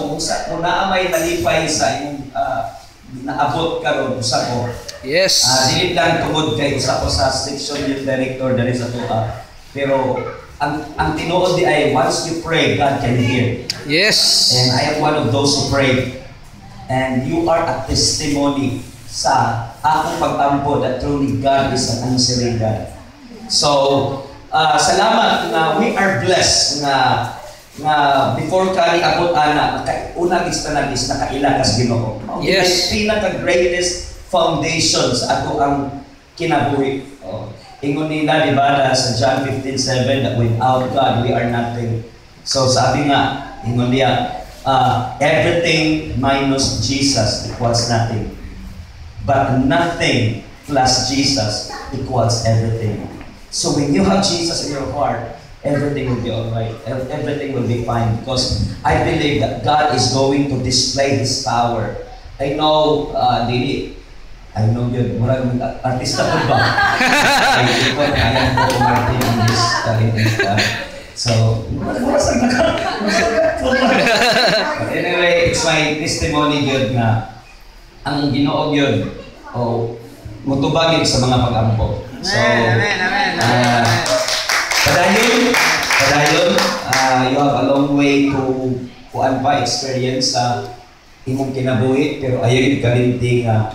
Kung naamay nalipay sa imong naabot karon usa ko. Yes. Dili lang tungod kay usa ko sa section youth director dali sa tuwa. Pero ang tinuod di ay once you pray, God can hear. Yes. And I am one of those who pray. And you are a testimony sa akong pag-ampo that truly God is an answering God. So, salamat na we are blessed na before kani abot ana una gis tanan is nakaila kas Ginoo. Yes. Pinaka-greatest foundation sa ato ang kinabuhi. Ingon nila di ba sa John 15:7 that without God we are nothing. So sabi nga ingon niya everything minus Jesus equals nothing. But nothing plus Jesus equals everything. So when you have Jesus in your heart, everything will be alright. Everything will be fine because I believe that God is going to display His power. I know, I know yun. Murag artista ko ba? I ko kaya ko umartin in this So, anyway, it's my testimony yun na ang Ginoo yun mutubagin sa mga pag-ampo. So, Padayon, you have a long way to kuan pa experience sa imong kinabuhi pero ayon kalimti nga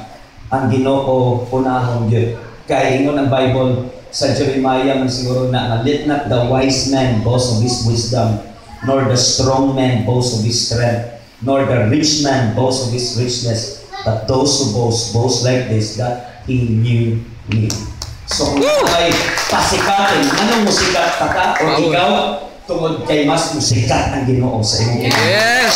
ang Ginoo unahon gyud. Kay ingon ang Bible sa Jeremiah man siguro na let not the wise man boast of his wisdom, nor the strong man boast of his strength, nor the rich man boast of his richness, but those who boast like this, that he knew me. So kung ay pasikatin, anong musikat ka o ikaw tungod kay mas musikat ang Ginoo sa imong kinabuhi. Yes.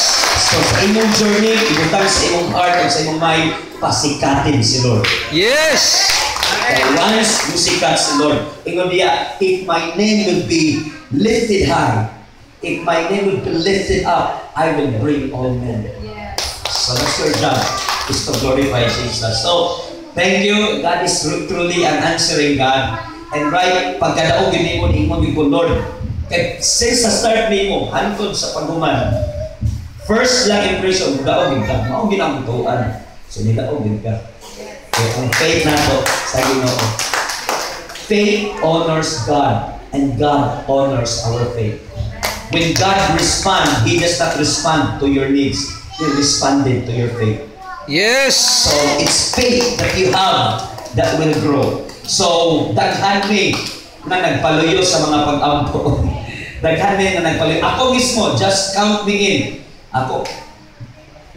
So sa imong journey, ibutang sa imong heart at sa imong mind, pasikatin si Lord. Yes. Kaya once musikat si Lord, ingon diya, if my name will be lifted high, if my name will be lifted up, I will bring all men. So that's your job, is to glorify Jesus. So thank you. God is truly an answering God. And right, pagkadaog yun mo, ingmon ko, Lord, kaya since sa start nimo, hantod sa paghuman, first lang impression, daogin ka, maugin ang butuan. So nidaogin ka. Kaya ang faith nato sa Ginoo. Faith honors God, and God honors our faith. When God responds, He does not respond to your needs. He responded to your faith. Yes. So it's faith that you have that will grow. So daghan mi na nagpaluyo sa mga pag-ampo. Daghan mi na nagpaluyo. Ako mismo, just count me in. Ako.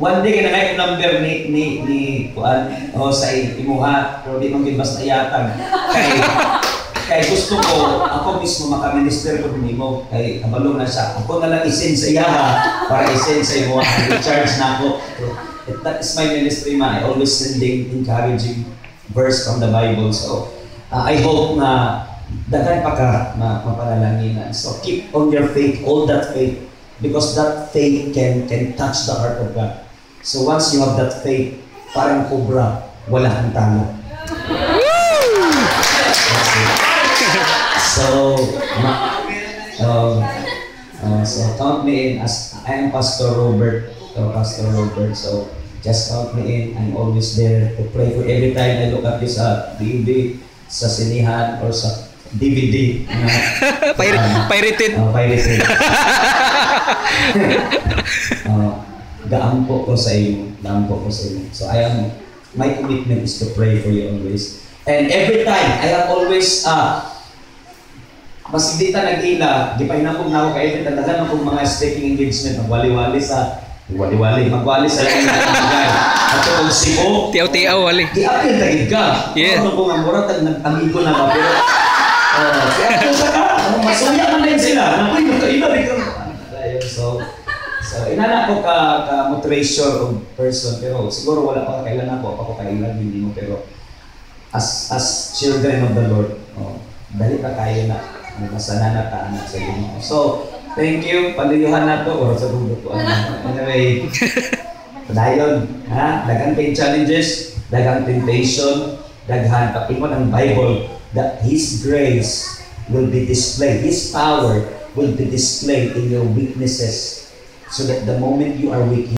One day kinangay ko number ni kuan sa imuha, pero di man gid basta yatag. Kay gusto ko ako mismo maka-minister ko nimo kay kabalo na siya. Ako na lang isend sa iya para isend sa imuha. I-charge na ako. That is my ministry, man. I always sending encouraging verse from the Bible. So, I hope na daghan pa ka mapanalanginan. So, keep on your faith, hold that faith, because that faith can touch the heart of God. So, once you have that faith, parang cobra, wala kang talo. So count me in as I am Pastor Robert. So just count me in. I'm always there to pray for every time I look at this DVD, sa sinihan or sa DVD. Pirated. Pirated. Gaampo ko sa inyo. So my commitment is to pray for you always. And every time, I have always mas hindi ta nag-ila, di pa hinapog na ako kaya tatagan akong mga speaking engagement, magwali-wali sa magwali sa lang nagagay. At kung sipo, tiyaw-tiyaw, wali. Di-apil tagid ka. Yeah. Ano kung ang mura, nag-amigo na ka. Pero, kaya kung sa ka, masuya man din sila. Nakoy, magkaila rin ka. So, inana ko ka-motivation of person, pero siguro wala pa kailan ako kailan, hindi mo, pero as children of the Lord, dali ka kayo na masanana ka anak sa Ginoo. So, thank you. Paliyuhan na to or sa dugo ko. Anyway, padayon, daghang challenges, daghang temptation, daghang kapingon ang Bible that His grace will be displayed, His power will be displayed in your weaknesses. so that the moment you are weak,